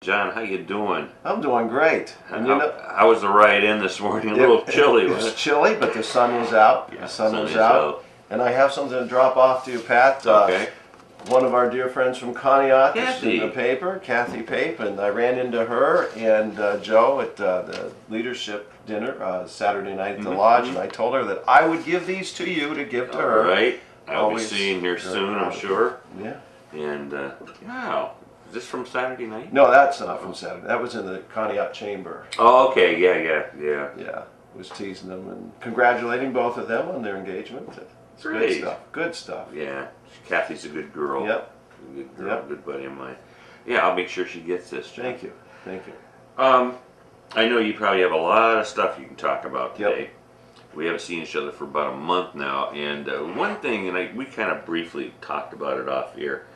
John, how you doing? I'm doing great. And How was the ride in this morning? A little chilly, it wasn't was it? chilly, but the sun was out. Yeah, The sun sun was is out. out. And I have something to drop off to you, Pat. Okay. One of our dear friends from Conneaut is in the Kathy. paper, Kathy Pape, and I ran into her and Joe at the leadership dinner Saturday night at the lodge, and I told her that I would give these to you to give to All her. right. I'll be Always seeing her very soon, proud I'm of her. sure. Yeah. And, wow. Is this from Saturday night? No, that's not from Saturday. That was in the Conneaut chamber. Oh, okay. Yeah. Yeah, was teasing them and congratulating both of them on their engagement. It's good Great. stuff. Good stuff. Yeah. Kathy's a good girl. Yep. A good girl, Yep. good buddy of mine. Yeah, I'll make sure she gets this. John. Thank you. Thank you. I know you probably have a lot of stuff you can talk about Yep. today. We haven't seen each other for about a month now, and one thing, and we kind of briefly talked about it off here,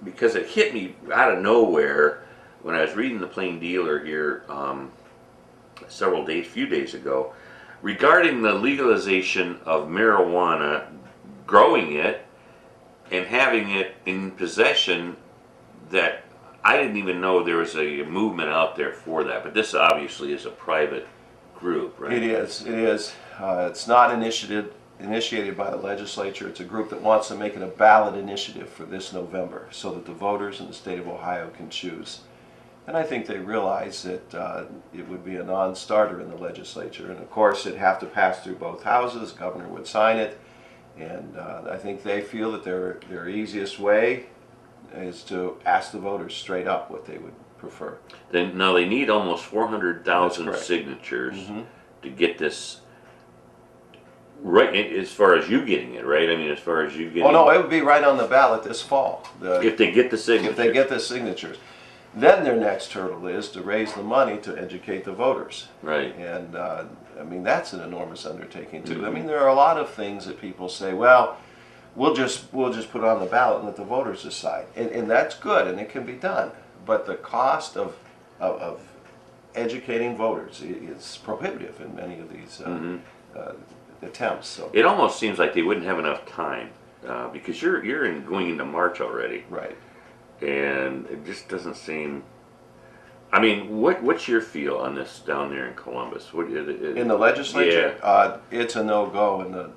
because it hit me out of nowhere when I was reading the Plain Dealer here few days ago, regarding the legalization of marijuana, growing it, and having it in possession. That I didn't even know there was a movement out there for that, but this obviously is a private group, right? It is. It is. It's not initiated by the legislature. It's a group that wants to make it a ballot initiative for this November so that the voters in the state of Ohio can choose. And I think they realize that it would be a non-starter in the legislature. And of course, it'd have to pass through both houses. The governor would sign it. And I think they feel that their easiest way is to ask the voters straight up what they would prefer. Now they need almost 400,000 That's correct. signatures Mm-hmm. to get this right. As far as you getting it, right? I mean, as far as you getting. Oh no, it would be right on the ballot this fall. If they get the signatures. If they get the signatures. Then their next hurdle is to raise the money to educate the voters. Right. And I mean, that's an enormous undertaking too. Mm-hmm. I mean, there are a lot of things that people say, well, we'll just put it on the ballot and let the voters decide. And that's good and it can be done. But the cost of educating voters is prohibitive in many of these attempts. So. It almost seems like they wouldn't have enough time because you're going into March already. Right. And it just doesn't seem. I mean, what's your feel on this down there in Columbus? In the legislature, it's a no-go.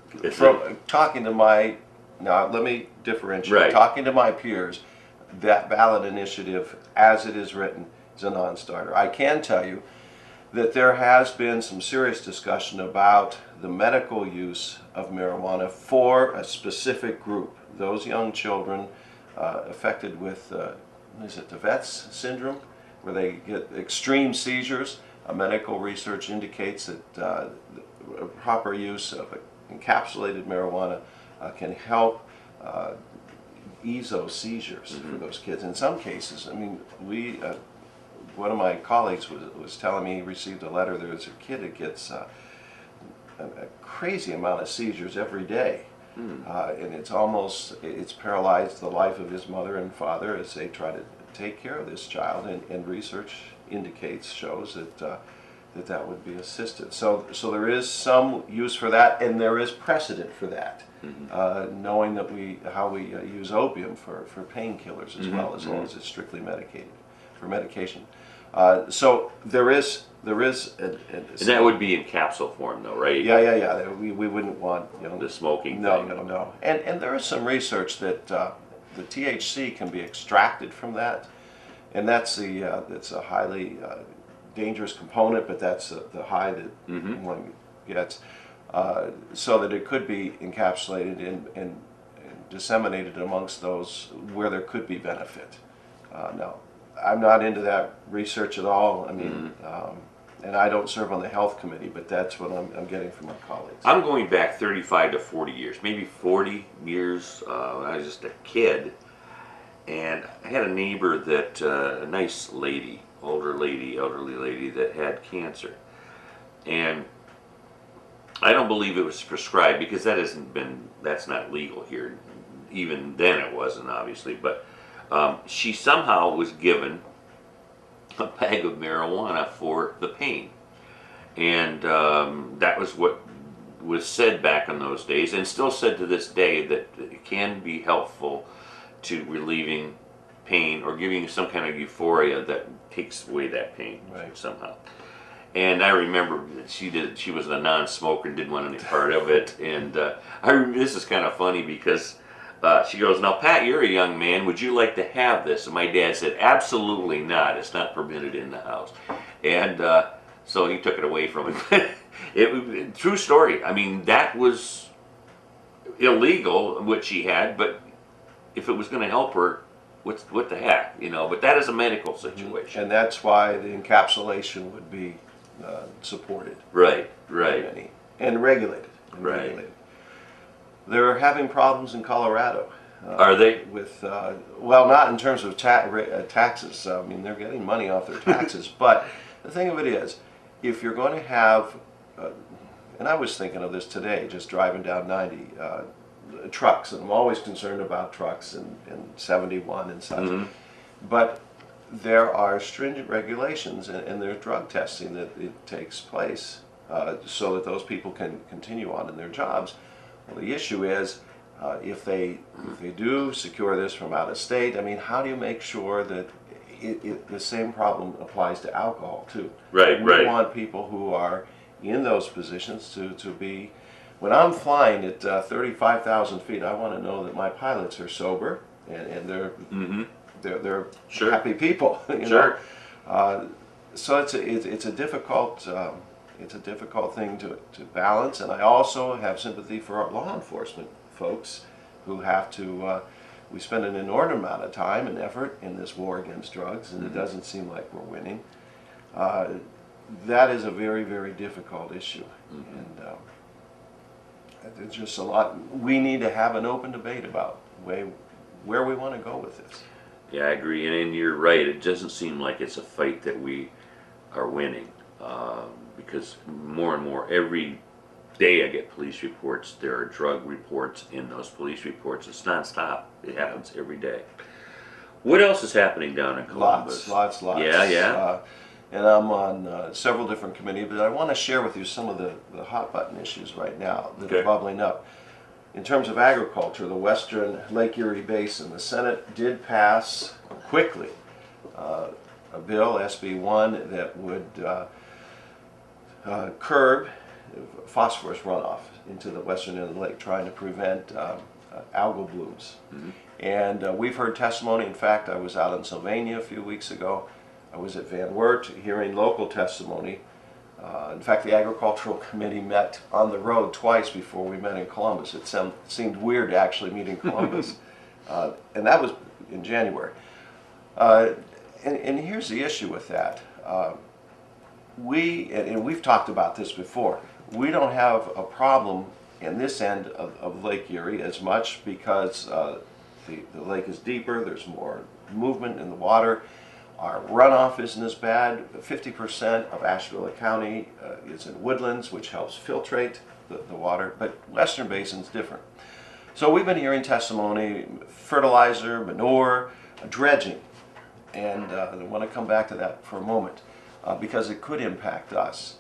Talking to my, now let me differentiate. Right. Talking to my peers, that ballot initiative, as it is written, is a non-starter. I can tell you that there has been some serious discussion about the medical use of marijuana for a specific group, those young children affected with, is it the Vets syndrome, where they get extreme seizures. Medical research indicates that the proper use of encapsulated marijuana can help ease those seizures for those kids. In some cases, I mean, one of my colleagues was telling me he received a letter. There's a kid that gets a crazy amount of seizures every day. And it's paralyzed the life of his mother and father as they try to take care of this child, and research shows that would be assisted. So there is some use for that, and there is precedent for that, knowing that how we use opium for painkillers as well as it's strictly medicated for medication. So there is and that would be in capsule form, though, right? Yeah. We wouldn't want The smoking no, thing. No. And there is some research that the THC can be extracted from that, and that's a highly dangerous component, but that's the high that one gets, so that it could be encapsulated and disseminated amongst those where there could be benefit. No, I'm not into that research at all. I mean, and I don't serve on the health committee, but that's what I'm getting from my colleagues. I'm going back 35 to 40 years, maybe 40 years. When I was just a kid, and I had a neighbor that, a nice lady, elderly lady that had cancer. And I don't believe it was prescribed because that's not legal here. Even then it wasn't, obviously, but she somehow was given a bag of marijuana for the pain. And that was what was said back in those days, and still said to this day, that it can be helpful to relieving pain or giving you some kind of euphoria that takes away that pain somehow. And I remember that she was a non-smoker and didn't want any part of it. And this is kind of funny because she goes, "Now, Pat, you're a young man. Would you like to have this?" And my dad said, "Absolutely not. It's not permitted in the house." And so he took it away from him. True story. I mean, that was illegal, what she had, but if it was going to help her, what the heck, you know? But that is a medical situation. And that's why the encapsulation would be supported. Right. And regulated. They're having problems in Colorado. Are they? With, well, not in terms of taxes. I mean, they're getting money off their taxes. But the thing of it is, if you're going to have, and I was thinking of this today, just driving down 90, trucks, and I'm always concerned about trucks and 71 and such. But there are stringent regulations and there's drug testing that it takes place so that those people can continue on in their jobs. Well, the issue is if they do secure this from out of state, I mean, how do you make sure that the same problem applies to alcohol too? We want people who are in those positions to be. When I'm flying at 35,000 feet, I want to know that my pilots are sober and they're happy people. You know? So it's a difficult thing to balance, and I also have sympathy for our law enforcement folks who have to. We spend an inordinate amount of time and effort in this war against drugs, and it doesn't seem like we're winning. That is a very, very difficult issue, and there's just a lot. We need to have an open debate about where we want to go with this. Yeah, I agree, and you're right. It doesn't seem like it's a fight that we are winning, because more and more every day I get police reports. There are drug reports in those police reports. It's nonstop. It happens every day. What else is happening down in Columbus? Lots. Yeah. And I'm on several different committees, but I want to share with you some of the hot button issues right now that are bubbling up. In terms of agriculture, the Western Lake Erie Basin, the Senate did pass quickly a bill, SB 1, that would curb phosphorus runoff into the western end of the lake, trying to prevent algal blooms. And we've heard testimony. In fact, I was out in Sylvania a few weeks ago. I was at Van Wert hearing local testimony. In fact, the Agricultural Committee met on the road twice before we met in Columbus. It seemed weird to actually meet in Columbus. And that was in January. And here's the issue with that. We've talked about this before, we don't have a problem in this end of Lake Erie as much because the lake is deeper, there's more movement in the water. Our runoff isn't as bad. 50% of Ashtabula County is in woodlands, which helps filtrate the water, but Western Basin's different. So we've been hearing testimony, fertilizer, manure, dredging, and I want to come back to that for a moment because it could impact us.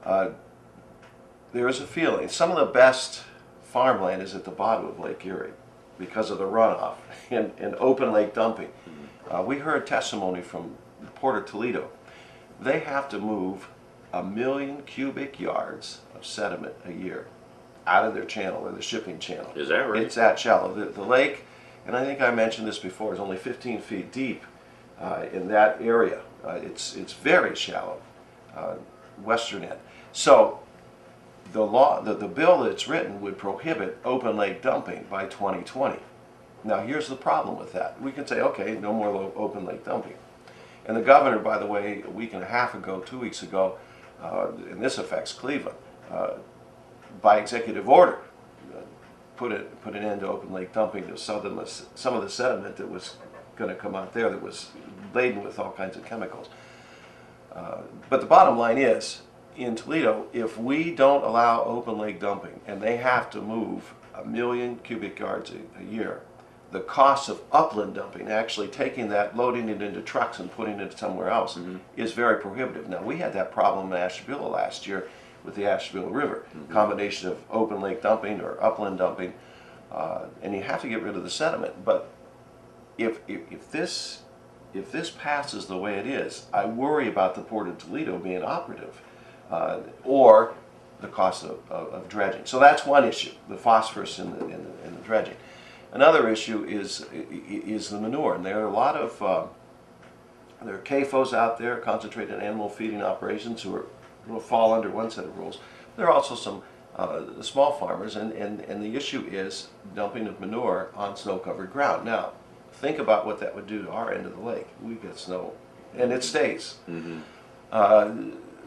There is a feeling, some of the best farmland is at the bottom of Lake Erie because of the runoff and open lake dumping. We heard testimony from the Port of Toledo. They have to move 1 million cubic yards of sediment a year out of their channel, or the shipping channel. Is that right? It's that shallow. The lake, and I think I mentioned this before, is only 15 feet deep in that area. It's very shallow, western end. So the bill that's written would prohibit open lake dumping by 2020. Now here's the problem with that. We can say, okay, no more open lake dumping. And the governor, by the way, a week and a half ago, 2 weeks ago, and this affects Cleveland, by executive order, put an end to open lake dumping to some of the sediment that was going to come out there that was laden with all kinds of chemicals. But the bottom line is, in Toledo, if we don't allow open lake dumping, and they have to move 1 million cubic yards a year, the cost of upland dumping, actually taking that, loading it into trucks and putting it somewhere else, is very prohibitive. Now, we had that problem in Ashtabula last year with the Ashtabula River, combination of open lake dumping or upland dumping, and you have to get rid of the sediment. But if this passes the way it is, I worry about the Port of Toledo being operative, or the cost of dredging. So that's one issue: the phosphorus in the dredging. Another issue is the manure, and there are a lot of there are CAFOs out there, concentrated animal feeding operations, who will fall under one set of rules. There are also some small farmers, and the issue is dumping of manure on snow-covered ground. Now, think about what that would do to our end of the lake. We get snow, and it stays.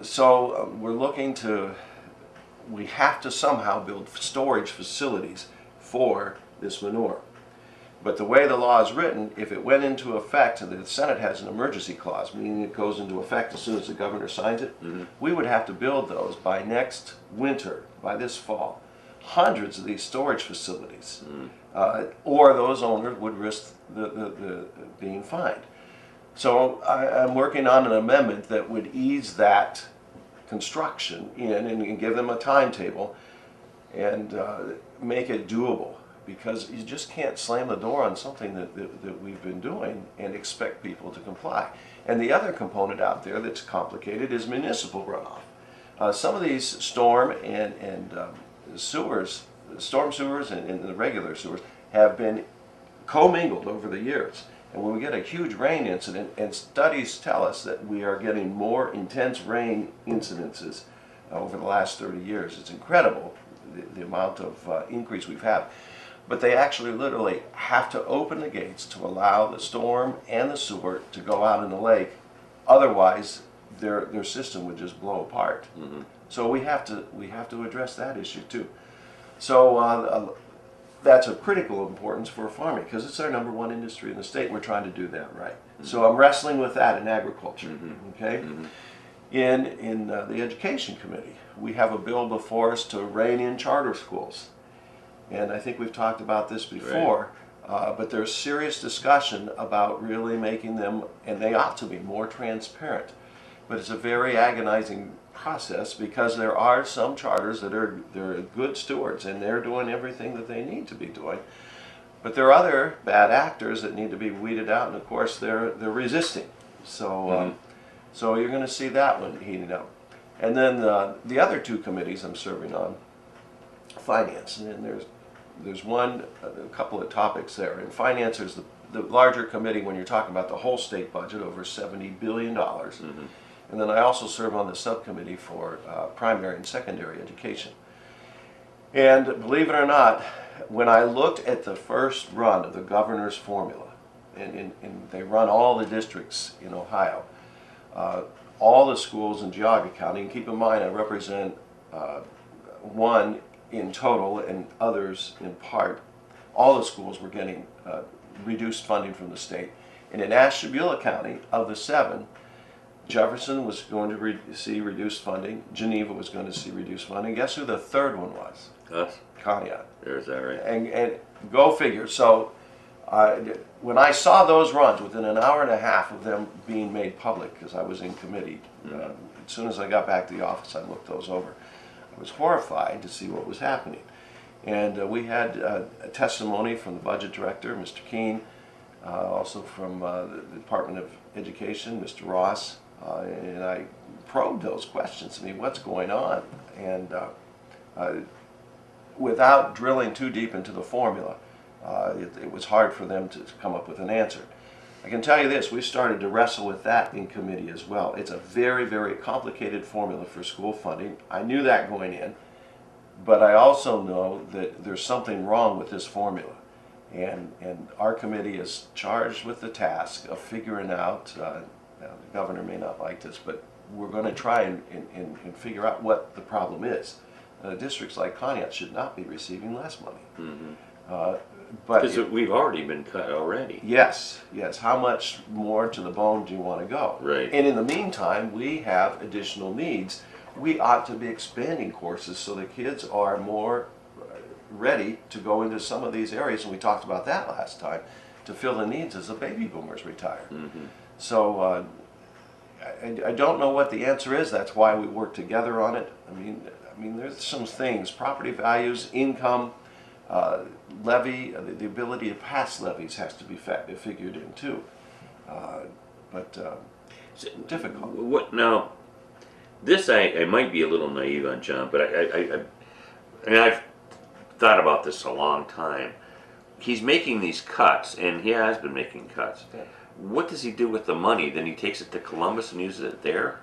So we're looking to, we have to somehow build storage facilities for this manure. But the way the law is written, if it went into effect, and the Senate has an emergency clause, meaning it goes into effect as soon as the governor signs it, we would have to build those by next winter, by this fall. Hundreds of these storage facilities, or those owners would risk the being fined. So I'm working on an amendment that would ease that construction in and give them a timetable and make it doable. Because you just can't slam the door on something that we've been doing and expect people to comply. And the other component out there that's complicated is municipal runoff. Some of these storm and sewers, storm sewers and the regular sewers, have been commingled over the years. And when we get a huge rain incident, and studies tell us that we are getting more intense rain incidences over the last 30 years. It's incredible the amount of increase we've had. But they actually literally have to open the gates to allow the storm and the sewer to go out in the lake. Otherwise, their system would just blow apart. So we have to address that issue too. So that's of critical importance for farming, because it's our #1 industry in the state. We're trying to do that right. So I'm wrestling with that in agriculture. Okay. In the Education Committee, we have a bill before us to rein in charter schools. And I think we've talked about this before, but there's serious discussion about really making them, and they ought to be, more transparent. But it's a very agonizing process, because there are some charters that they're good stewards, and they're doing everything that they need to be doing. But there are other bad actors that need to be weeded out, and of course they're resisting. So so you're going to see that one heating up. And then the other two committees I'm serving on, finance, and then there's a couple of topics there. And finance is the larger committee when you're talking about the whole state budget, over $70 billion. And then I also serve on the subcommittee for primary and secondary education. And believe it or not, when I looked at the first run of the governor's formula, and they run all the districts in Ohio, all the schools in Geauga County, and keep in mind I represent one in total and others in part, all the schools were getting reduced funding from the state. And in Ashtabula County, of the 7, Jefferson was going to see reduced funding, Geneva was going to see reduced funding. Guess who the third one was? Us? Conneaut. There's that, right? And go figure. So when I saw those runs, within an hour and a half of them being made public, because I was in committee, as soon as I got back to the office, I looked those over. I was horrified to see what was happening. And we had a testimony from the budget director, Mr. Keene, also from the Department of Education, Mr. Ross, and I probed those questions. I mean, what's going on? And without drilling too deep into the formula, it was hard for them to come up with an answer. I can tell you this, we started to wrestle with that in committee as well. It's a very, very complicated formula for school funding. I knew that going in, but I also know that there's something wrong with this formula. And our committee is charged with the task of figuring out, now the governor may not like this, but we're going to try and figure out what the problem is. Districts like Conneaut should not be receiving less money. Because we've already been cut already. Yes, yes. How much more to the bone do you want to go? Right. And in the meantime, we have additional needs. We ought to be expanding courses so the kids are more ready to go into some of these areas, and we talked about that last time, to fill the needs as the baby boomers retire. So I don't know what the answer is. That's why we work together on it. I mean, there's some things, property values, income, The ability to pass levies has to be figured in too. But difficult. What now? This I might be a little naive on, John, but I mean, I've thought about this a long time. He's making these cuts, and he has been making cuts. Yeah. What does he do with the money? Then he takes it to Columbus and uses it there?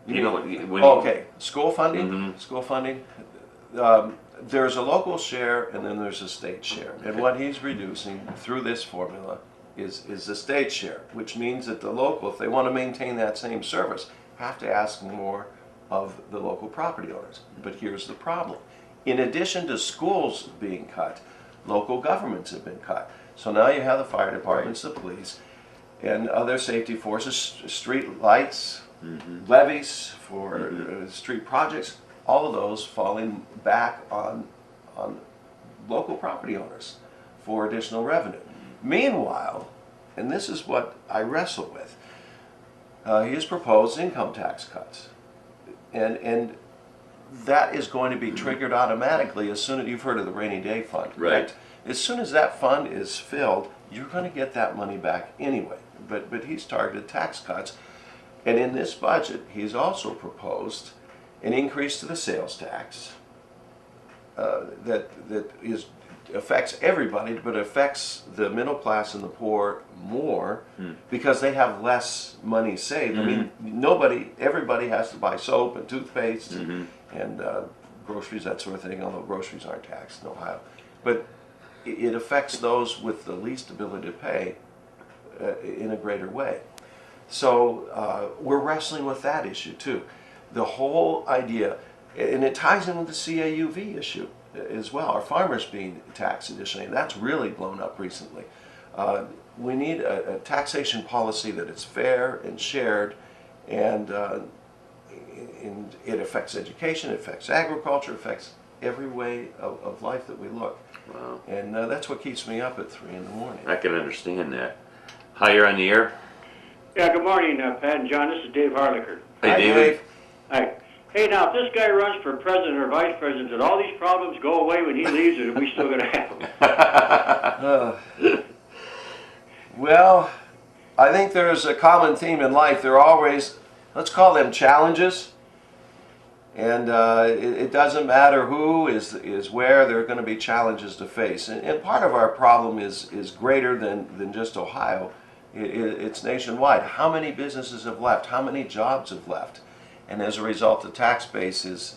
You know, when Okay, school funding. Mhm. School funding. There's a local share, and then there's a state share. And Okay. what he's reducing through this formula is the state share, which means that the local, if they want to maintain that same service, have to ask more of the local property owners. But here's the problem. In addition to schools being cut, local governments have been cut. So now you have the fire departments, the police, and other safety forces, street lights, levies for street projects, all of those falling back on local property owners for additional revenue. Meanwhile, and this is what I wrestle with, he has proposed income tax cuts. And that is going to be triggered automatically as soon as you've heard of the rainy day fund. Right. As soon as that fund is filled, you're going to get that money back anyway. But he's targeted tax cuts. And in this budget, he's also proposed an increase to the sales tax that affects everybody, but affects the middle class and the poor more because they have less money saved. I mean, everybody has to buy soap and toothpaste and groceries, that sort of thing, although groceries aren't taxed in Ohio. But it affects those with the least ability to pay in a greater way. So we're wrestling with that issue too. The whole idea, and it ties in with the CAUV issue as well, our farmers being taxed additionally, and that's really blown up recently. We need a taxation policy that is fair and shared, and it affects education, it affects agriculture, it affects every way of life that we look. Wow. And that's what keeps me up at 3 in the morning. I can understand that. Hi, you're on the air. Yeah, good morning, Pat and John. This is Dave Harlicker. Hey, Hi, David. Dave. Hi. Hey, now, if this guy runs for president or vice president, did all these problems go away when he leaves, or are we still going to have them? Well, I think there's a common theme in life. There are always, let's call them challenges. And it doesn't matter who is where, there are going to be challenges to face. And part of our problem is greater than just Ohio. It's nationwide. How many businesses have left? How many jobs have left? And as a result, the tax base is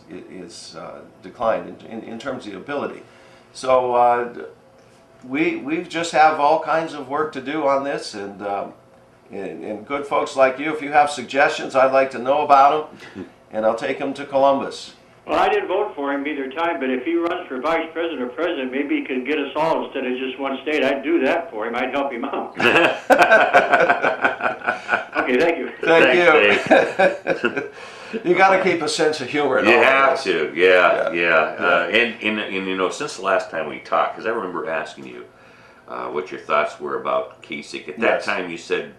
declined in terms of the ability. So we just have all kinds of work to do on this, and good folks like you, if you have suggestions, I'd like to know about them, and I'll take them to Columbus. Well, I didn't vote for him either time, but if he runs for vice president or president, maybe he could get us all instead of just one state. I'd do that for him. I'd help him out. Okay, thank you. Thank you. You got to keep a sense of humor in all You of have this. to, yeah. And you know, since the last time we talked, because I remember asking you what your thoughts were about Kasich. At that Yes. time, you said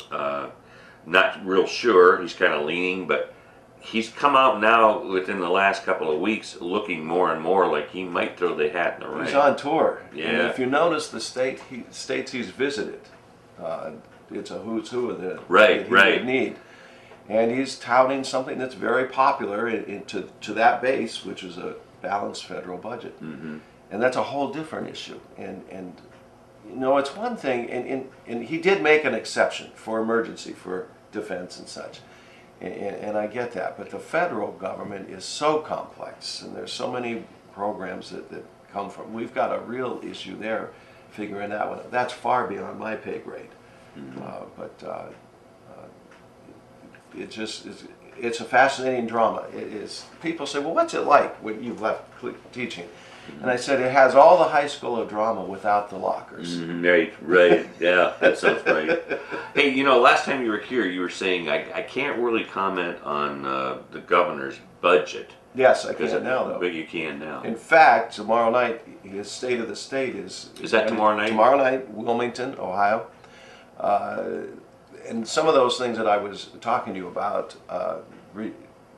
not real sure. He's kind of leaning, but he's come out now within the last couple of weeks, looking more and more like he might throw the hat in the ring. He's on tour. Yeah. And if you notice the states he's visited, it's a who's who of the that he would need. And he's touting something that's very popular to that base, which is a balanced federal budget. And that's a whole different issue. And you know, it's one thing, and he did make an exception for emergency, for defense and such. And I get that, but the federal government is so complex, and there's so many programs that come from. We've got a real issue there, figuring that one out. That's far beyond my pay grade. It just is. It's a fascinating drama. It is. People say, "Well, what's it like when you've left teaching?" And I said, "It has all the high school of drama without the lockers." Right. Yeah, that sounds right. Hey, you know, last time you were here, you were saying I can't really comment on the governor's budget. Yes, I can now, though. But you can now. In fact, tomorrow night, his State of the State is... Is that tomorrow night? Tomorrow night, Wilmington, Ohio. And some of those things that I was talking to you about,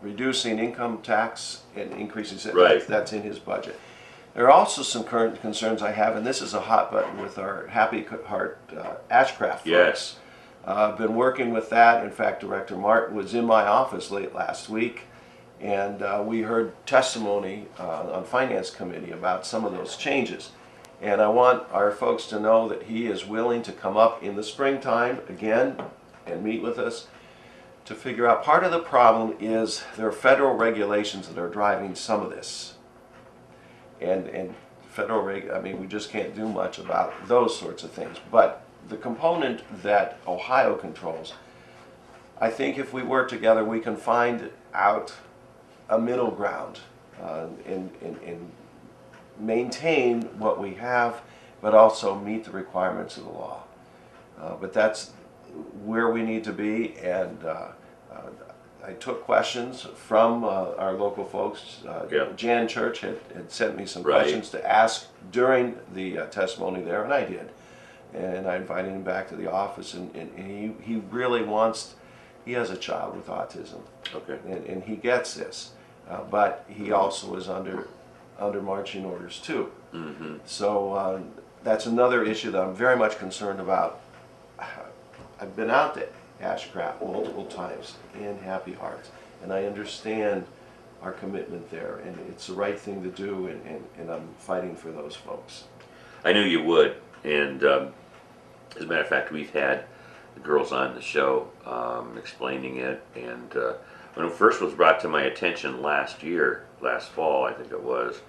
reducing income tax and increasing... Right. That's in his budget. There are also some current concerns I have, and this is a hot button with our Happy Heart Ashcraft folks. Yes. I've been working with that. In fact, Director Martin was in my office late last week, and we heard testimony on Finance Committee about some of those changes. And I want our folks to know that he is willing to come up in the springtime again and meet with us to figure out. Part of the problem is there are federal regulations that are driving some of this. And federal I mean, we just can't do much about those sorts of things. But the component that Ohio controls, I think if we work together, we can find out a middle ground and maintain what we have, but also meet the requirements of the law. But that's where we need to be, and I took questions from our local folks. Yeah. Jan Church had sent me some Right. questions to ask during the testimony there, and I did. And I invited him back to the office, and he really wants, he has a child with autism, Okay. and he gets this, but he also is under marching orders too. Mm-hmm. So that's another issue that I'm very much concerned about. I've been out to Ashcraft multiple times in Happy Hearts, and I understand our commitment there, and it's the right thing to do, and I'm fighting for those folks. I knew you would, and as a matter of fact, we've had the girls on the show explaining it, and when it first was brought to my attention last fall, I think it was,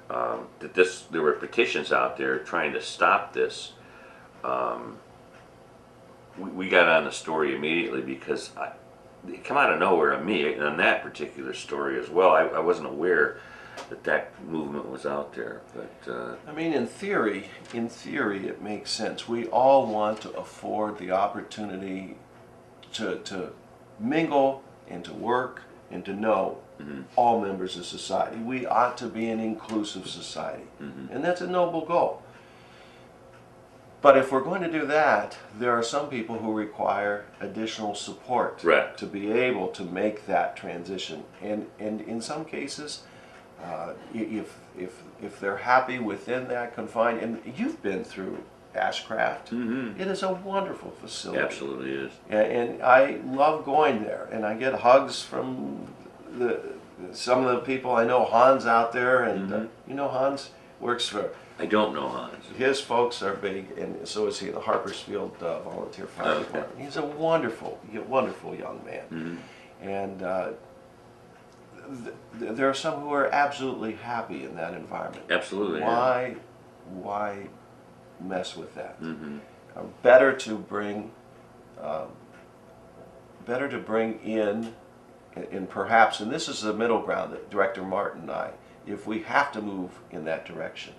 that there were petitions out there trying to stop this. We got on the story immediately because it came out of nowhere on me, and on that particular story as well. I wasn't aware that movement was out there. But I mean, in theory, it makes sense. We all want to afford the opportunity to mingle and to work and to know all members of society. We ought to be an inclusive society, and that's a noble goal. But if we're going to do that, there are some people who require additional support Correct. to be able to make that transition. And in some cases, if they're happy within that confine, and you've been through Ashcraft, it is a wonderful facility. it absolutely is. And I love going there, and I get hugs from some of the people I know. Hans out there, and you know Hans works for. I don't know Hans. His folks are big, and so is he, the Harpersfield Volunteer Fire Department. He's a wonderful young man. And there are some who are absolutely happy in that environment. Absolutely. Why mess with that? Better to bring in perhaps, and this is the middle ground that Director Martin and I, if we have to move in that direction,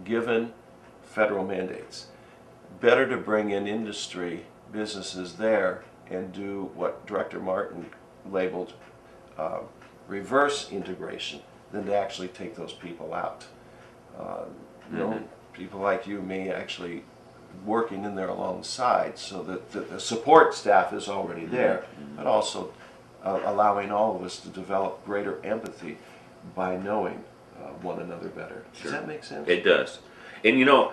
given federal mandates, better to bring in industry, businesses there, and do what Director Martin labeled reverse integration than to actually take those people out. You know, people like you, me, actually working in there alongside, so that the support staff is already there, but also allowing all of us to develop greater empathy by knowing one another better. Sure. Does that make sense? It does. And you know,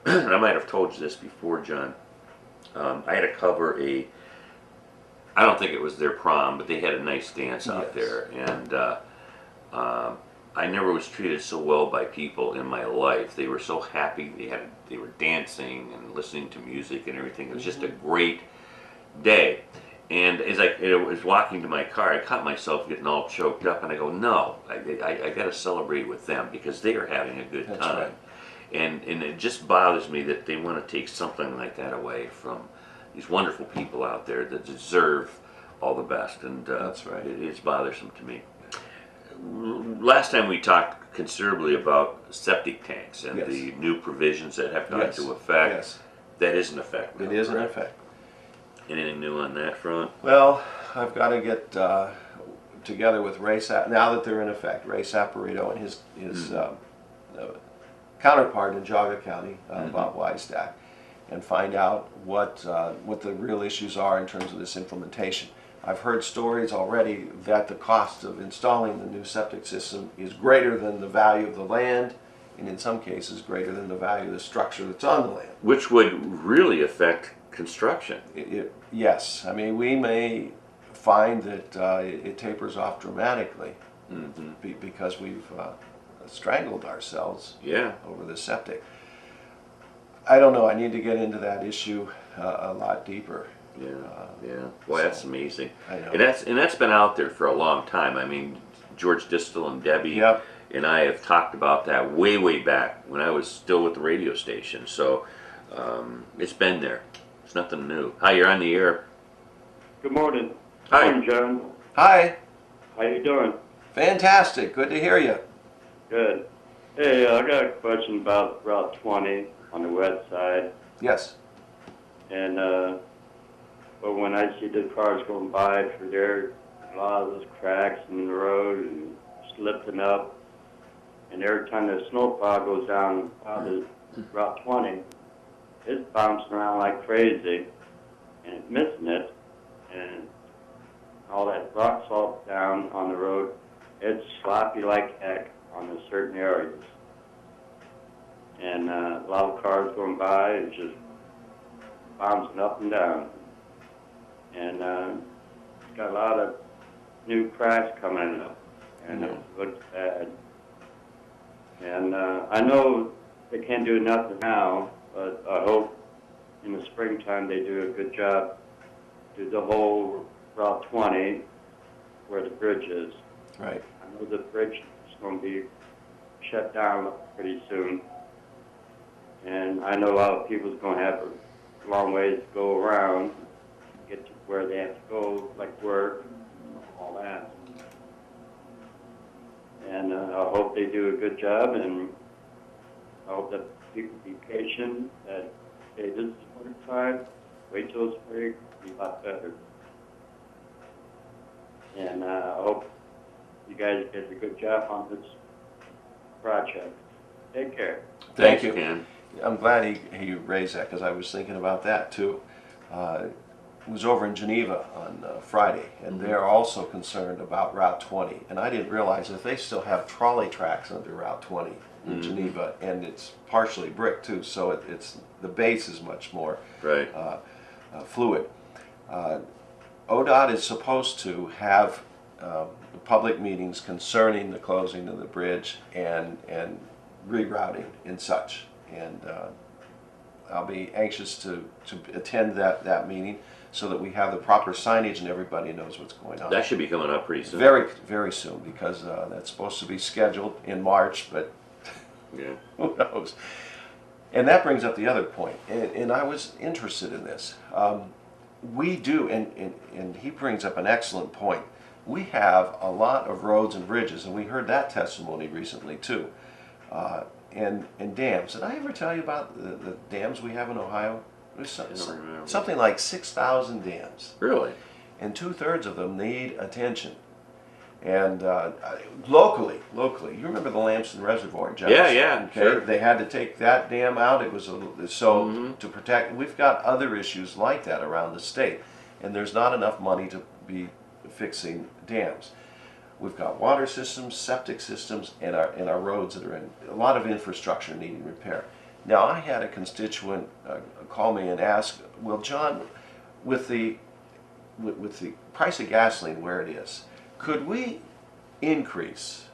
I might have told you this before, John. I had to cover I don't think it was their prom, but they had a nice dance out there. And I never was treated so well by people in my life. They were so happy. They were dancing and listening to music and everything. It was just a great day. And as I was walking to my car, I caught myself getting all choked up, and I go, no, I got to celebrate with them because they are having a good That's time. right. And it just bothers me that they want to take something like that away from these wonderful people out there that deserve all the best. And That's right. It's bothersome to me. Last time we talked considerably about septic tanks and Yes. the new provisions that have gone Yes. into effect. Yes. That is in effect now, It is in correct? effect. Anything new on that front? Well, I've got to get together with Ray now that they're in effect. Ray Saporito and his counterpart in Jaga County, Bob Weisdack, and find out what the real issues are in terms of this implementation. I've heard stories already that the cost of installing the new septic system is greater than the value of the land and in some cases greater than the value of the structure that's on the land. Which would really affect construction. Yes, I mean, we may find that it tapers off dramatically because we've strangled ourselves Yeah. over the septic. I don't know. I need to get into that issue a lot deeper. Yeah, yeah. Boy, that's amazing. I know. And that's been out there for a long time. I mean, George Distel and Debbie Yep. and I have talked about that way back when I was still with the radio station. So it's been there. It's nothing new. Hi, you're on the air. Good morning. Hi. Good morning, John. Hi. How you doing? Fantastic. Good to hear you. Good. Hey, I got a question about Route 20 on the west side. Yes. And but when I see the cars going by through there, a lot of those cracks in the road and slipping up. And every time the snowplow goes down the Route 20, it's bouncing around like crazy, and it's missing it, and all that rock salt down on the road, it's sloppy like heck on the certain areas. And a lot of cars going by, it's just bouncing up and down. And it's got a lot of new cracks coming up, and it looks bad. And I know they can't do nothing now, but I hope in the springtime they do a good job to the whole Route 20 where the bridge is. Right. I know the bridge is going to be shut down pretty soon. And I know a lot of people's going to have a long ways to go around, get to where they have to go, like work, all that. And I hope they do a good job, and I hope that people be patient, that hey, this is winter, wait till spring, it'll be a lot better. And I hope you guys get a good job on this project. Take care. Thank you. Ken. I'm glad he raised that because I was thinking about that too. Was over in Geneva on Friday, and they're also concerned about Route 20. And I didn't realize that they still have trolley tracks under Route 20 in Geneva, and it's partially brick too, so it's the base is much more Right. fluid. ODOT is supposed to have public meetings concerning the closing of the bridge and rerouting and such. And I'll be anxious to attend that meeting so that we have the proper signage and everybody knows what's going on. That should be coming up pretty soon. Very, very soon, because that's supposed to be scheduled in March, but Yeah. who knows? And that brings up the other point, and I was interested in this. We do, and he brings up an excellent point. We have a lot of roads and bridges, and we heard that testimony recently too. And dams. Did I ever tell you about the dams we have in Ohio? There's something like 6,000 dams, Really? and 2/3 of them need attention. And locally, you remember the Lamson Reservoir, Judge? Yeah, Okay, sure. they had to take that dam out. It was to protect. We've got other issues like that around the state, and there's not enough money to be fixing dams. We've got water systems, septic systems, and our roads that are in a lot of infrastructure needing repair. Now, I had a constituent call me and ask, well, John, with the price of gasoline where it is, could we increase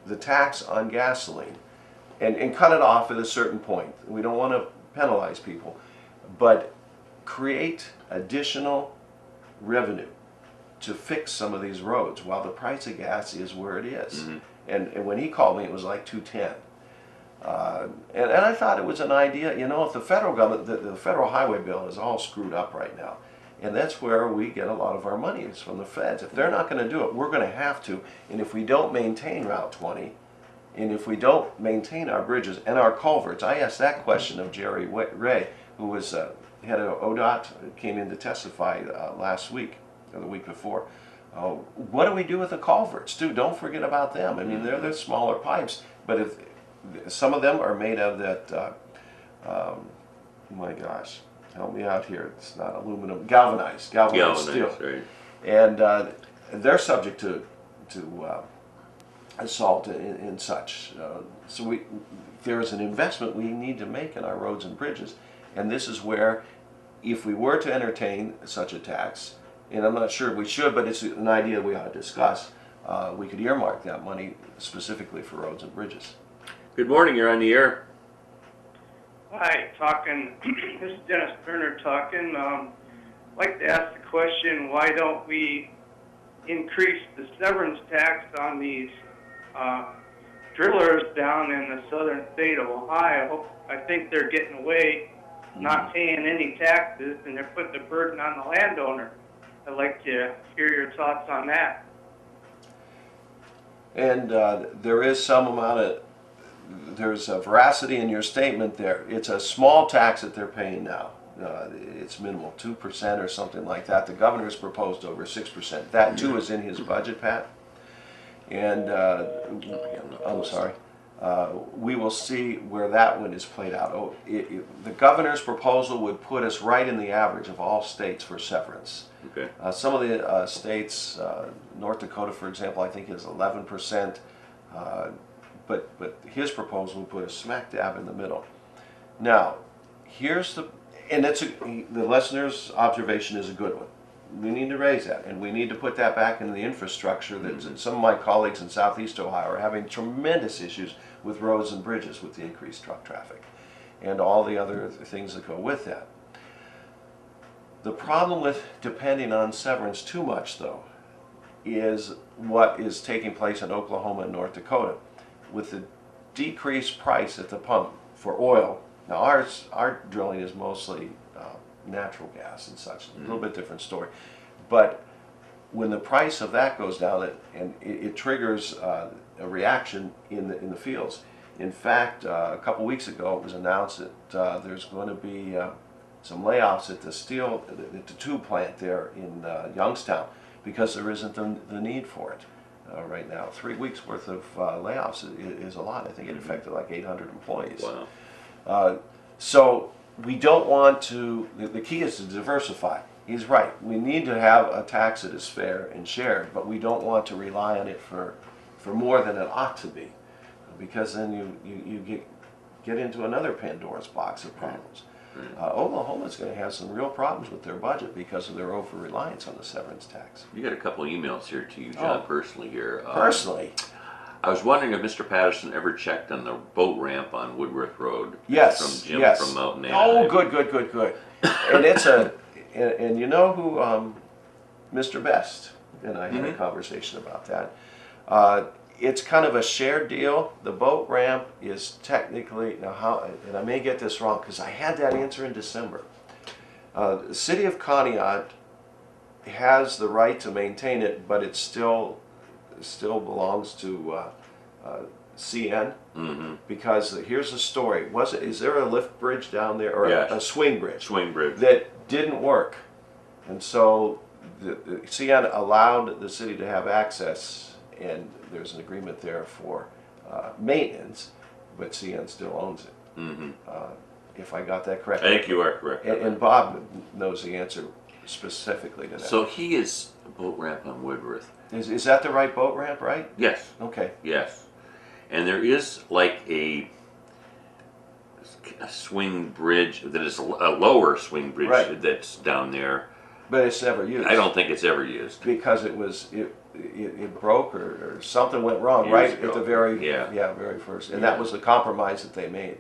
the tax on gasoline and cut it off at a certain point? We don't want to penalize people, but create additional revenue to fix some of these roads while the price of gas is where it is. And when he called me, it was like $2.10. And I thought it was an idea. You know, if the federal government, the federal highway bill is all screwed up right now. And that's where we get a lot of our money, is from the feds. If they're not going to do it, we're going to have to. And if we don't maintain Route 20, and if we don't maintain our bridges and our culverts, I asked that question of Jerry Ray, who was head of ODOT, came in to testify last week, or the week before. What do we do with the culverts, too? Don't forget about them. I mean, they're smaller pipes, but if some of them are made out of that, oh my gosh, help me out here. It's not aluminum, galvanized steel. Right. And they're subject to assault and such. So there is an investment we need to make in our roads and bridges. And this is where, if we were to entertain such a tax, and I'm not sure we should, but it's an idea we ought to discuss, we could earmark that money specifically for roads and bridges. Good morning, you're on the air. Hi, this is Dennis Turner talking. I'd like to ask the question, why don't we increase the severance tax on these drillers down in the southern state of Ohio? I think they're getting away not paying any taxes, and they're putting the burden on the landowner. I'd like to hear your thoughts on that. And there is some amount of, there's a veracity in your statement there. It's a small tax that they're paying now. It's minimal, 2% or something like that. The governor's proposed over 6%. That too is in his budget, Pat. And I'm sorry. We will see where that one is played out. The governor's proposal would put us right in the average of all states for severance. Okay. Some of the states, North Dakota, for example, I think is 11%. But his proposal would put us smack dab in the middle. Now, here's and the listener's observation is a good one. We need to raise that, and we need to put that back into the infrastructure. That some of my colleagues in Southeast Ohio are having tremendous issues with roads and bridges with the increased truck traffic and all the other things that go with that. The problem with depending on severance too much, though, is what is taking place in Oklahoma and North Dakota. With the decreased price at the pump for oil, now our drilling is mostly natural gas and such, a little bit different story. But when the price of that goes down, it triggers a reaction in the fields. In fact, a couple weeks ago it was announced that there's going to be some layoffs at the tube plant there in Youngstown, because there isn't the need for it. Right now, 3 weeks worth of layoffs is a lot. I think it affected like 800 employees. Wow. So we don't want to, the key is to diversify. He's right. We need to have a tax that is fair and shared, but we don't want to rely on it for more than it ought to be, because then you get into another Pandora's box of problems. Oklahoma's going to have some real problems with their budget because of their over-reliance on the severance tax. You got a couple emails here to you, John, personally here. Personally? I was wondering if Mr. Patterson ever checked on the boat ramp on Woodworth Road. Yes, From Jim yes. from Mountain Anaheim. Oh, good. And it's and you know who Mr. Best and I had a conversation about that. It's kind of a shared deal. The boat ramp is technically, and I may get this wrong because I had that answer in December. The city of Conneaut has the right to maintain it, but it still belongs to CN. Because here's the story: is there a lift bridge down there, or Yes. a swing bridge? Swing bridge. That didn't work, and so the CN allowed the city to have access, and there's an agreement there for maintenance, but CN still owns it. If I got that correct. I think you are correct. And Bob knows the answer specifically to that. So he is boat ramp on Woodworth. Is that the right boat ramp, right? Yes. Okay. Yes. And there is like a swing bridge that is a lower swing bridge Right. that's down there. But it's never used. I don't think it's ever used. Because it broke or something went wrong Years right ago. at the very very first, and that was the compromise that they made.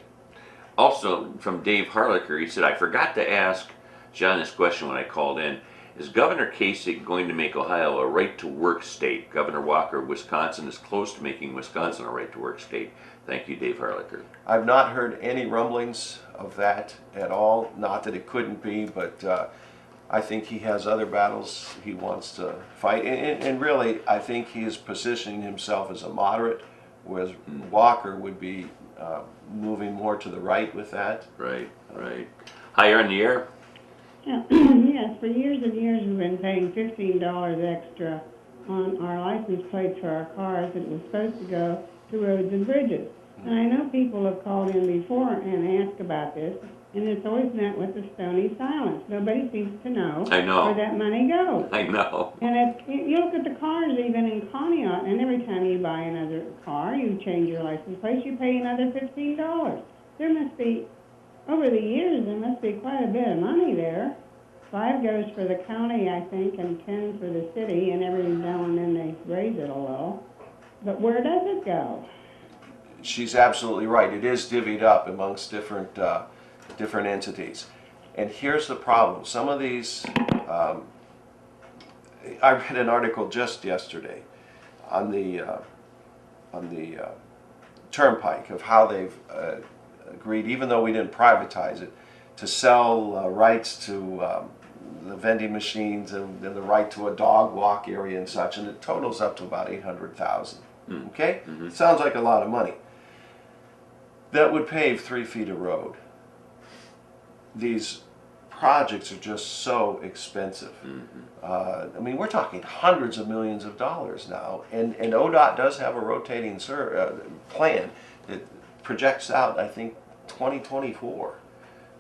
Also, from Dave Harlicker, he said, I forgot to ask John this question when I called in. Is Governor Kasich going to make Ohio a right-to-work state? Governor Walker of Wisconsin is close to making Wisconsin a right-to-work state. Thank you, Dave Harlicker. I've not heard any rumblings of that at all. Not that it couldn't be, but I think he has other battles he wants to fight. And really, I think he is positioning himself as a moderate, whereas Walker would be moving more to the right with that. Right, right. Hi, you're on the air. Yes, for years and years we've been paying $15 extra on our license plates for our cars that was supposed to go to roads and bridges. And I know people have called in before and asked about this. And it's always met with a stony silence. Nobody seems to know I know. where that money goes. I know. And you look at the cars even in Conneaut, and every time you buy another car, you change your license plate, you pay another $15. There must be, over the years, there must be quite a bit of money there. 5 goes for the county, I think, and 10 for the city, and every now and then they raise it a little. But where does it go? She's absolutely right. It is divvied up amongst different entities. And here's the problem. Some of these, I read an article just yesterday on the turnpike of how they've agreed, even though we didn't privatize it, to sell rights to the vending machines and the right to a dog walk area and such, and it totals up to about 800,000. Okay? Sounds like a lot of money. That would pave 3 feet of road. These projects are just so expensive. I mean, we're talking hundreds of millions of dollars now, and ODOT does have a rotating plan that projects out, I think, 2024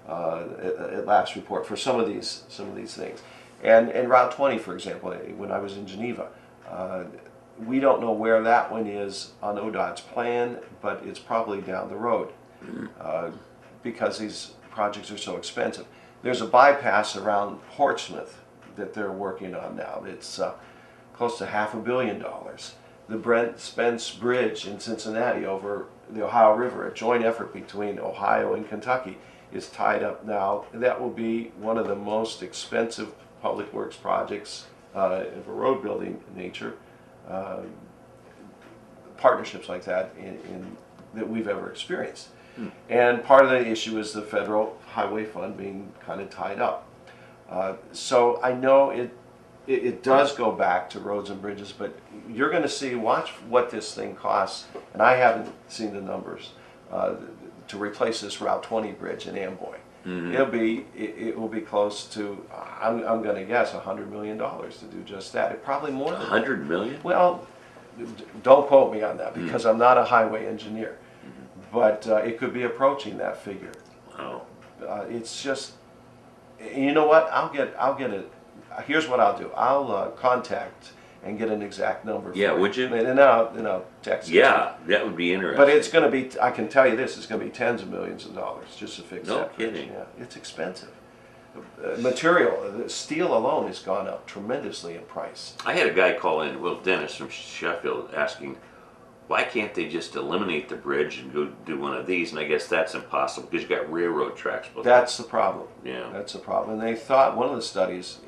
at last report for some of these things. And Route 20, for example, when I was in Geneva, we don't know where that one is on ODOT's plan, but it's probably down the road because these projects are so expensive. There's a bypass around Portsmouth that they're working on now. It's close to $500 million. The Brent Spence Bridge in Cincinnati over the Ohio River, a joint effort between Ohio and Kentucky, is tied up now. That will be one of the most expensive public works projects of a road building nature. Partnerships like that that we've ever experienced. And part of the issue is the federal highway fund being kind of tied up. So I know it does go back to roads and bridges, but you're going to see, watch what this thing costs, and I haven't seen the numbers, to replace this Route 20 bridge in Amboy. It will be close to, I'm going to guess, $100 million to do just that. It probably more than $100 million? Well, don't quote me on that because I'm not a highway engineer, but it could be approaching that figure. Wow. It's just, you know what? I'll get it. Here's what I'll do. I'll contact and get an exact number. Yeah, for would you? And then I'll text it. Yeah, that would be interesting. But it's going to be, I can tell you this, it's going to be tens of millions of dollars just to fix No that bridge. kidding. Yeah, it's expensive. Material, steel alone has gone up tremendously in price. I had a guy call in, well, Dennis from Sheffield, asking, why can't they just eliminate the bridge and go do one of these? And I guess that's impossible because you got railroad tracks. That's the problem. Yeah. That's the problem. And they thought, one of the studies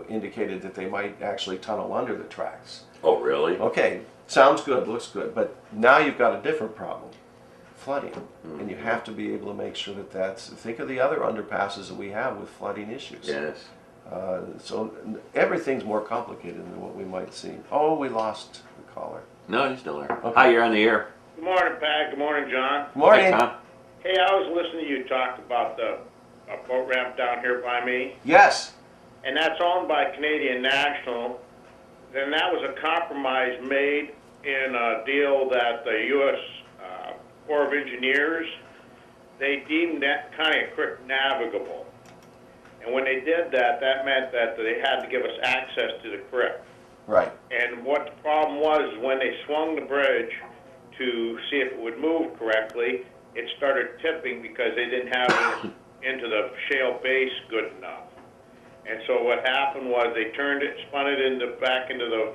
indicated that they might actually tunnel under the tracks. Oh, really? Okay, sounds good, looks good, but now you've got a different problem. Flooding. And you have to be able to make sure that think of the other underpasses that we have with flooding issues. Yes. So everything's more complicated than what we might seem. Oh, we lost the caller. No, he's still there. Okay. Hi, you're on the air. Good morning, Pat. Good morning, John. Morning. Hey, Tom. Hey, I was listening to you talk about the boat ramp down here by me, Yes. and that's owned by Canadian National. Then that was a compromise made in a deal that the U.S. Corps of Engineers, they deemed that kind of creek navigable. And when they did that, that meant that they had to give us access to the creek. Right. And what the problem was, when they swung the bridge to see if it would move correctly, it started tipping because they didn't have it into the shale base good enough. And so what happened was they turned it, spun it back into the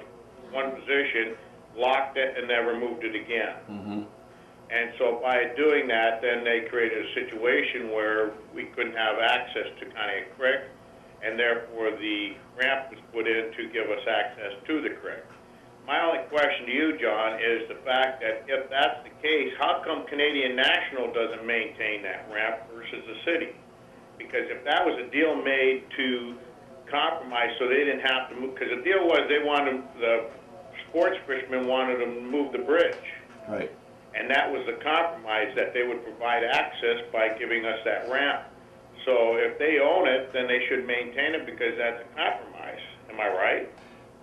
one position, locked it, and never moved it again. And so by doing that, then they created a situation where we couldn't have access to Conneaut Creek, and therefore the ramp was put in to give us access to the creek. My only question to you, John, is the fact that if that's the case, how come Canadian National doesn't maintain that ramp versus the city? Because if that was a deal made to compromise so they didn't have to move, because the deal was the sports fishermen wanted them to move the bridge. Right. And that was the compromise, that they would provide access by giving us that ramp. So if they own it, then they should maintain it because that's a compromise. Am I right?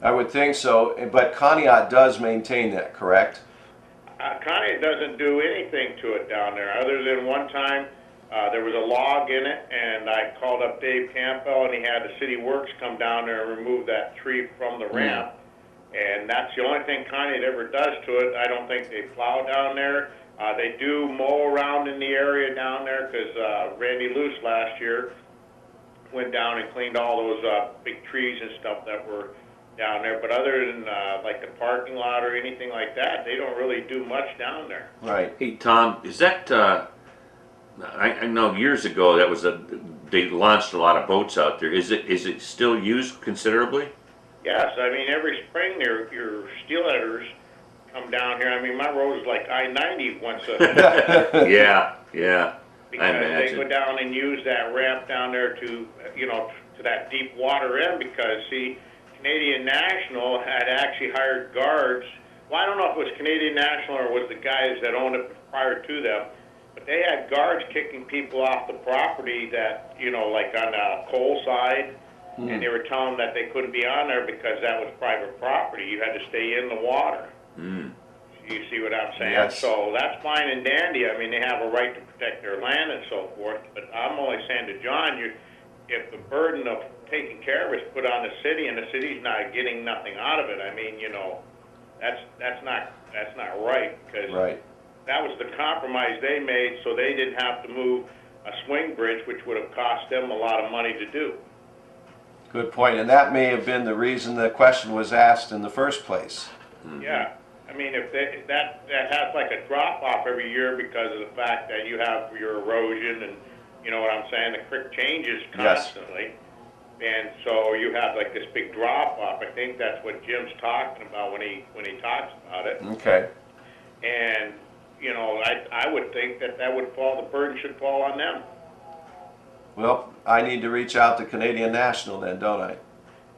I would think so, but Conneaut does maintain that, correct? Conneaut doesn't do anything to it down there other than one time There was a log in it, and I called up Dave Campbell, and he had the city works come down there and remove that tree from the ramp. And that's the only thing Con Ed ever does to it. I don't think they plow down there. They do mow around in the area down there because Randy Luce last year went down and cleaned all those big trees and stuff that were down there. But other than like the parking lot or anything like that, they don't really do much down there. Right. Hey Tom, is that? I know years ago that was they launched a lot of boats out there. Is it still used considerably? Yes, I mean every spring your steelheaders come down here. I mean my road is like I-90 once a Yeah. I because they imagine. go down and use that ramp down there to to that deep water end because see Canadian National had actually hired guards. Well, I don't know if it was Canadian National or was the guys that owned it prior to them, but they had guards kicking people off the property that like on the coal side. And they were telling them that they couldn't be on there because that was private property. You had to stay in the water. You see what I'm saying? Yes. So that's fine and dandy. I mean, they have a right to protect their land and so forth. But I'm only saying to John, if the burden of taking care of it is put on the city and the city's not getting nothing out of it, I mean, that's not right because that was the compromise they made, so they didn't have to move a swing bridge, which would have cost them a lot of money to do. Good point. And that may have been the reason the question was asked in the first place. Yeah. I mean, if that has like a drop-off every year because of the fact that you have your erosion and, you know what I'm saying, the creek changes constantly. And so you have like this big drop-off. I think that's what Jim's talking about when he talks about it. Okay. And, I would think that the burden should fall on them. Well, I need to reach out to Canadian National then, don't I?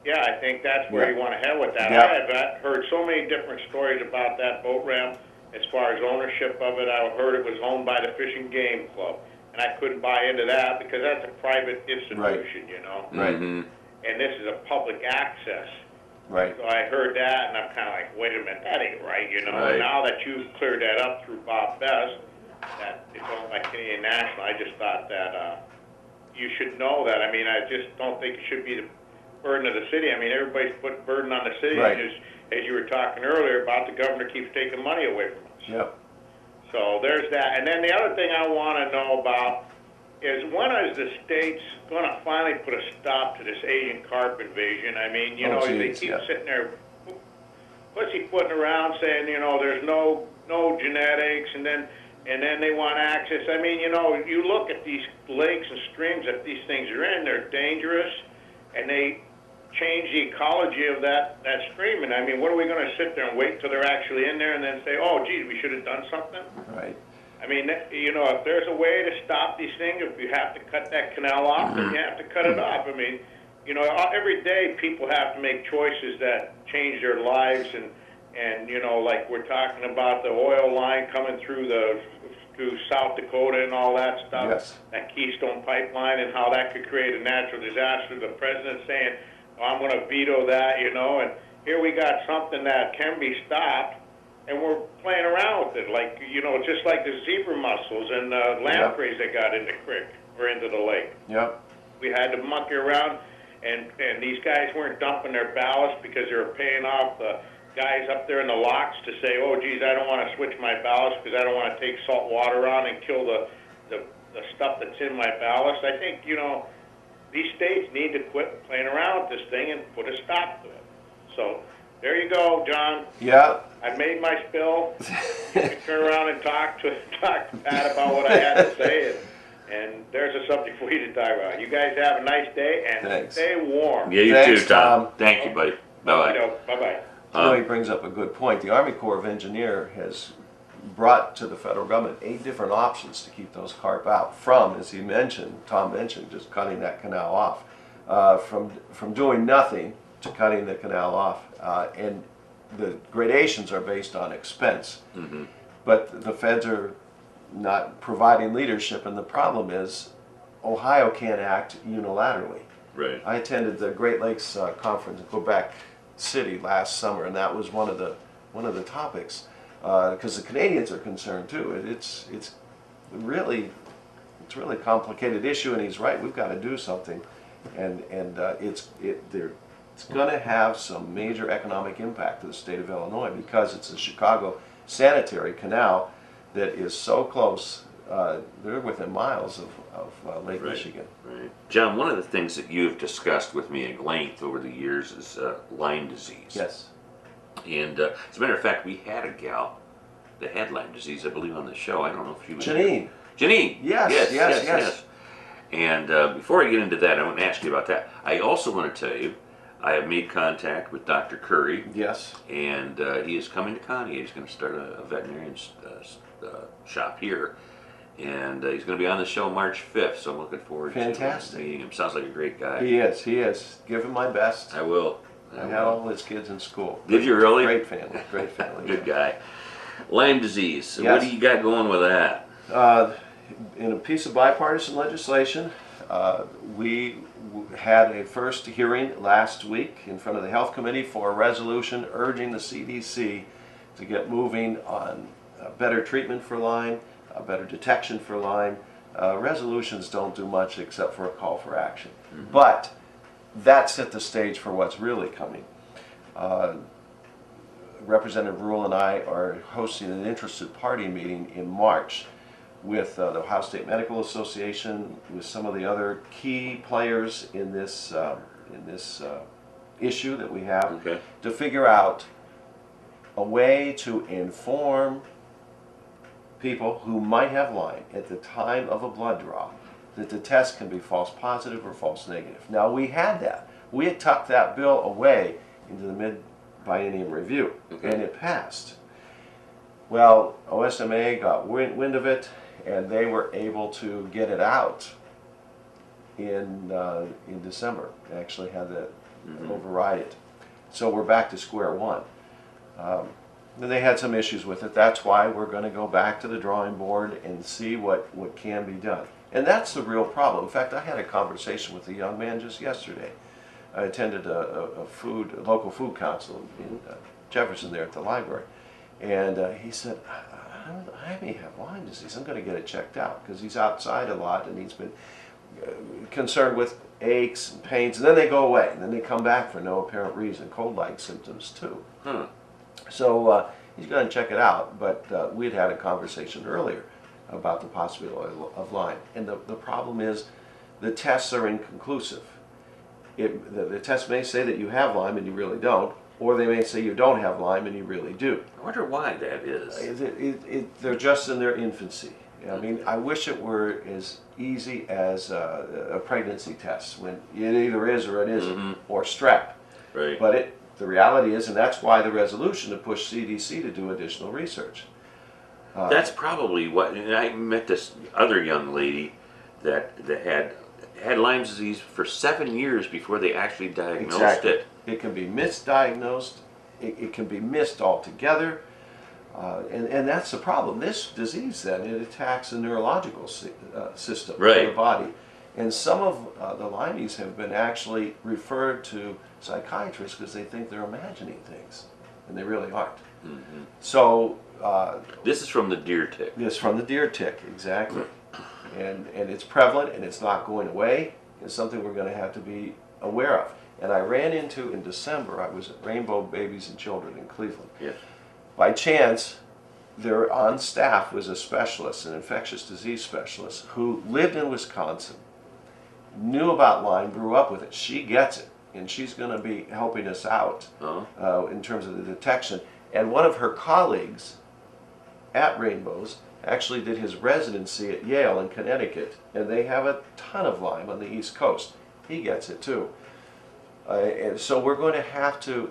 Yeah, I think that's where you want to head with that. Yeah. I have heard so many different stories about that boat ramp as far as ownership of it. I heard it was owned by the Fish and Game Club, and I couldn't buy into that because that's a private institution, Right. And this is a public access. Right. So I heard that, and I'm kind of like, wait a minute, that ain't right, Right. Now that you've cleared that up through Bob Best, that it's owned by Canadian National, I just thought that you should know that. I mean, I just don't think it should be the burden of the city. I mean, everybody's put burden on the city. Right. Just, as you were talking earlier about the governor keeps taking money away from us. Yep. So there's that. And then the other thing I want to know about is when is the states going to finally put a stop to this Asian carp invasion? I mean, they keep sitting there pussyfooting around saying, there's no genetics, and then they want access. I mean, you look at these lakes and streams that these things are in, they're dangerous, and they change the ecology of that stream. And I mean, what are we going to sit there and wait till they're actually in there and then say, oh, geez, we should have done something? Right. I mean, if there's a way to stop these things, if you have to cut that canal off, then you have to cut it off. I mean, every day people have to make choices that change their lives, and like we're talking about the oil line coming through South Dakota and all that stuff, that Keystone Pipeline, and how that could create a natural disaster. The president's saying, oh, I'm going to veto that, and here we got something that can be stopped, and we're playing around with it, like, just like the zebra mussels and lampreys that got in the creek or into the lake. Yep. We had to monkey around, and these guys weren't dumping their ballast because they were paying off the guys up there in the locks to say, oh, geez, I don't want to switch my ballast because I don't want to take salt water on and kill the stuff that's in my ballast. I think, these states need to quit playing around with this thing and put a stop to it. So there you go, John. Yeah. I made my spill. You can turn around and talk to Pat about what I had to say, and there's a subject for you to talk about. You guys have a nice day, and stay warm. Yeah, you Thanks, too, Tom. Tom. Thank you, buddy. Bye-bye. Bye-bye. He brings up a good point. The Army Corps of Engineers has brought to the federal government 8 different options to keep those carp out from, as he mentioned, Tom mentioned, just cutting that canal off, from doing nothing to cutting the canal off, and the gradations are based on expense. But the feds are not providing leadership, and the problem is Ohio can't act unilaterally. Right. I attended the Great Lakes Conference in Quebec City last summer, and that was one of the topics, because the Canadians are concerned too. It's really it's a really complicated issue, and he's right. We've got to do something, and it's going to have some major economic impact to the state of Illinois because it's a Chicago sanitary canal that is so close. They're within miles of Lake Right. Michigan. Right. John, one of the things that you've discussed with me at length over the years is Lyme disease. Yes. And as a matter of fact, we had a gal that had Lyme disease, I believe, on the show. I don't know if she was Janine. Janine. Yes. And before I get into that, I want to ask you about that. I also want to tell you, I have made contact with Dr. Curry, Yes. and he is coming to Connie. He's going to start a veterinarian shop here. And he's going to be on the show March 5th, so I'm looking forward Fantastic. to meeting him. Sounds like a great guy. He is. Give him my best. I will. I had all his kids in school. Did you really? Great family. Great family. Good guy. Lyme disease. So Yes. what do you got going with that? In a piece of bipartisan legislation, we had a first hearing last week in front of the Health Committee for a resolution urging the CDC to get moving on better treatment for Lyme, better detection for Lyme. Resolutions don't do much except for a call for action. Mm-hmm. But that set the stage for what's really coming. Representative Rule and I are hosting an interested party meeting in March with the Ohio State Medical Association, with some of the other key players in this issue that we have, Okay. to figure out a way to inform people who might have Lyme at the time of a blood draw that the test can be false positive or false negative. Now, we had that. We had tucked that bill away into the mid-biennium review, Okay. and it passed. Well, OSMA got wind of it, and they were able to get it out in December. They actually had to override it. So we're back to square one. And they had some issues with it. That's why we're going to go back to the drawing board and see what can be done. And that's the real problem. In fact, I had a conversation with a young man just yesterday. I attended a local food council in Jefferson there at the library. And he said, I may have Lyme disease. I'm going to get it checked out because he's outside a lot and he's been concerned with aches and pains. And then they go away. And then they come back for no apparent reason. Cold-like symptoms too. Huh. So he's going to check it out, but we'd had a conversation earlier about the possibility of Lyme. And the problem is the tests are inconclusive. The test may say that you have Lyme and you really don't, or they may say you don't have Lyme and you really do. I wonder why that is. They're just in their infancy. I mean, I wish it were as easy as a pregnancy test, when it either is or it isn't, or strep. Right. But the reality is, and that's why the resolution to push CDC to do additional research. That's probably what. And I met this other young lady that had Lyme disease for 7 years before they actually diagnosed it. It can be misdiagnosed. It can be missed altogether. And that's the problem. This disease, then, it attacks the neurological system of Right. the body. And some of the Lymies have been actually referred to psychiatrists because they think they're imagining things, and they really aren't. Mm-hmm. So This is from the deer tick. it's from the deer tick, exactly. And it's prevalent, and it's not going away. It's something we're going to have to be aware of. And I ran into, in December, I was at Rainbow Babies and Children in Cleveland. Yes. By chance, there on staff was a specialist, an infectious disease specialist, who lived in Wisconsin, knew about Lyme, grew up with it. She gets it, and she's going to be helping us out in terms of the detection. And one of her colleagues at Rainbows actually did his residency at Yale in Connecticut, and they have a ton of Lyme on the East Coast. He gets it too. And so we're going to have to,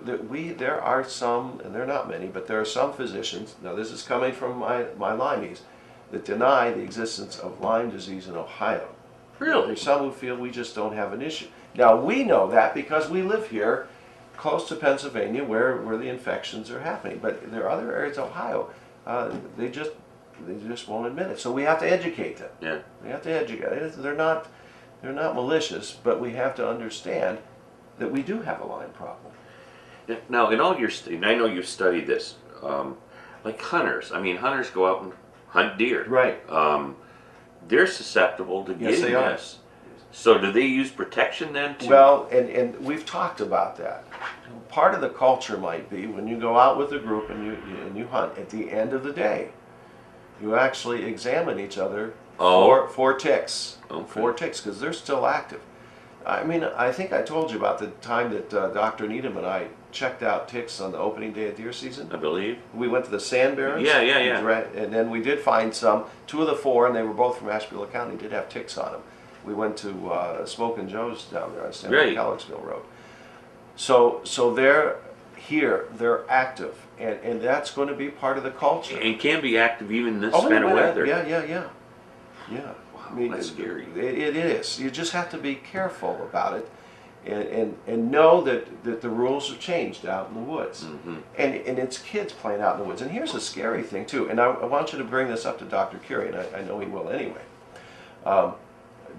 there are some, and they're not many, but there are some physicians, now this is coming from my Lymies, that deny the existence of Lyme disease in Ohio. Really? There's some who feel we just don't have an issue. Now we know that because we live here close to Pennsylvania where the infections are happening. But there are other areas of Ohio, they just won't admit it. So we have to educate them. Yeah. We have to educate. They're not malicious, but we have to understand that we do have a Lyme problem. Now, in all your study, I know you've studied this, like hunters. I mean, hunters go out and hunt deer. Right. they're susceptible to Yes, getting they are. this. So do they use protection then too? Well, and we've talked about that. Part of the culture might be when you go out with a group and you hunt, at the end of the day, you actually examine each other for ticks. Okay. For ticks, because they're still active. I mean, I think I told you about the time that Dr. Needham and I checked out ticks on the opening day of deer season. I believe. We went to the Sand Barrens. Yeah. And then we did find some. 2 of the 4, and they were both from Ashtabula County, did have ticks on them. We went to Smoke and Joe's down there on San Kellogg'sville Road. So they're here, they're active, and that's going to be part of the culture. And can be active even in this Oh, kind of yeah, weather. Yeah. Wow, I mean, that's scary. It is. You just have to be careful about it, and know that the rules have changed out in the woods, and it's kids playing out in the woods. And here's a scary thing too, and I want you to bring this up to Dr. Curie, and I know he will anyway.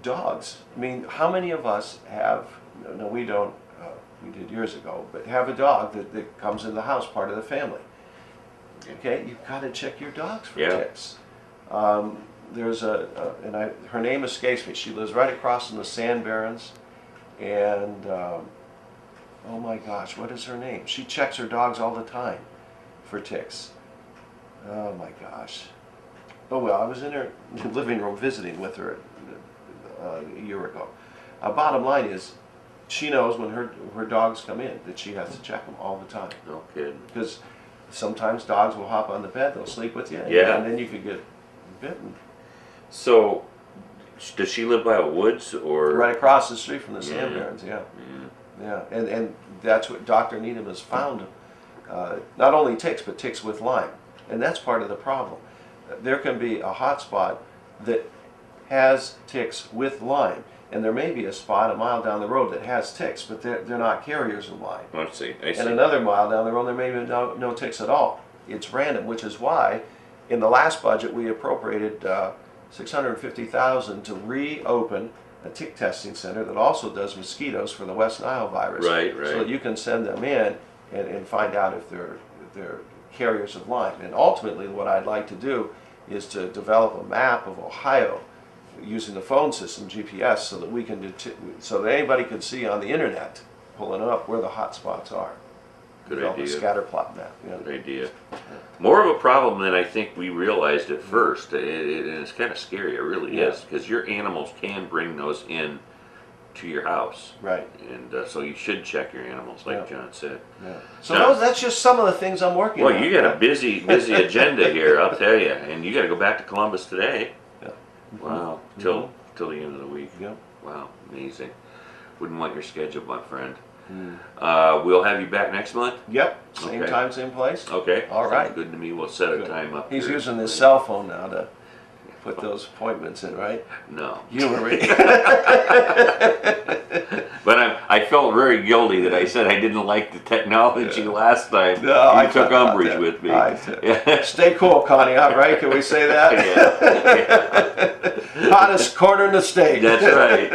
Dogs. I mean, how many of us have? No, we don't. We did years ago, but have a dog that comes in the house, part of the family. Okay, you've got to check your dogs for ticks. There's her name escapes me. She lives right across from the Sand Barrens, and oh my gosh, what is her name? She checks her dogs all the time for ticks. Oh my gosh. Oh well, I was in her living room visiting with her a year ago. Bottom line is, she knows when her dogs come in that she has to check them all the time. No kidding. Because sometimes dogs will hop on the bed, they'll sleep with you, and then you could get bitten. So, does she live by a woods or? Right across the street from the Sand Barrens, yeah. And that's what Dr. Needham has found, not only ticks, but ticks with Lyme. And that's part of the problem. There can be a hot spot that has ticks with Lyme, and there may be a spot a mile down the road that has ticks, but they're not carriers of Lyme. I see. And another mile down the road there may be no ticks at all. It's random, which is why in the last budget we appropriated $650,000 to reopen a tick testing center that also does mosquitoes for the West Nile virus. Right. So that you can send them in and find out if they're carriers of Lyme. And ultimately what I'd like to do is to develop a map of Ohio using the phone system, GPS, so that we can so that anybody can see on the internet, pulling up where the hot spots are. Good Develop idea. a scatter plot map. Good idea. More of a problem than I think we realized at first. And it's kind of scary. It really is, because your animals can bring those in to your house. Right. And so you should check your animals, like John said. Yeah. So that's just some of the things I'm working on. Well, you got a busy agenda here, I'll tell you. And you got to go back to Columbus today. Yeah. Wow. Till the end of the week. Yep. Wow. Amazing. Wouldn't want your schedule, my friend. We'll have you back next month. Yep. Same Okay. time, same place. Okay. All Sounds right. good to me. We'll set a Good. time up. He's here. using his cell phone now to put those appointments in, right? No. You were ready. But I felt very guilty that I said I didn't like the technology last time. No, I you took thought about umbrage that. with me. Yeah. Stay cool, Connie. All right? Can we say that? Yeah. Hottest corner in the state. That's right.